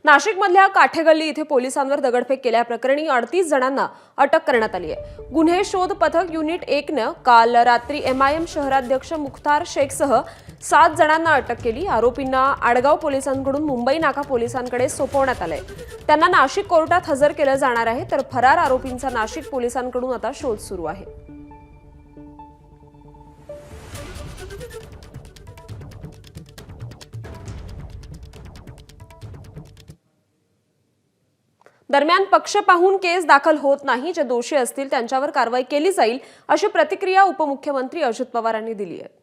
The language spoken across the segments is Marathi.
नाशिकमधल्या काठेगल्ली इथे पोलिसांवर दगडफेक केल्याप्रकरणी 38 जणांना अटक करण्यात आली आहे। गुन्हे शोध पथक युनिट 1 ने काल रात्री MIM शहराध्यक्ष मुख्तार शेखसह 7 जणांना अटक केली। आरोपींना आडगाव पोलिसांकडून मुंबई नाका पोलिसांकडे सोपवण्यात आले। त्यांना नाशिक कोर्टात हजर केलं जाणार आहे, तर फरार आरोपींचा नाशिक पोलिसांकडून आता शोध सुरू आहे। दरम्यान पक्ष पाहून केस दाखल होत नाही, जे दोषी असतील त्यांच्यावर कारवाई केली जाईल, अशी प्रतिक्रिया उपमुख्यमंत्री अजित पवार यांनी दिली आहे।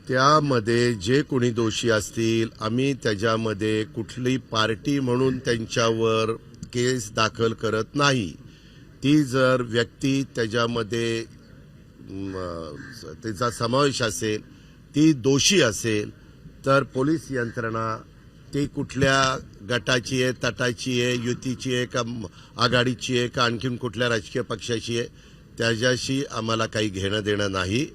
त्यामध्ये जे कोणी दोषी असतील आम्ही त्याच्यामध्ये कुठली पार्टी म्हणून त्यांच्यावर केस दाखल करत नाही। ती जर व्यक्ती त्याच्यामध्ये त्याचा समावेश असेल, ती दोषी असेल, तर पोलीस यंत्रणा ती कुठल्या गटाची आहे, तटाची आहे, युतीची आहे का आघाडीची आहे का आणखीन कुठल्या राजकीय पक्षाची आहे, त्याच्याशी आम्हाला काही घेणं देणं नाही।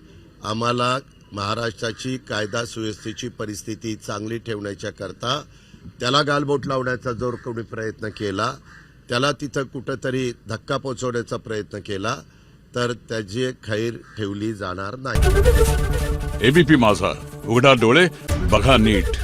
आम्हाला महाराष्ट्राची कायदा सुव्यवस्थेची परिस्थिती चांगली ठेवण्याच्या करता त्याला गालबोट लावण्याचा जर कोणी प्रयत्न केला, त्याला तिथं कुठंतरी धक्का पोचवण्याचा प्रयत्न केला, तर त्याची खैर ठेवली जाणार नाही। ABP माझा, उघडा डोळे बघा नीट।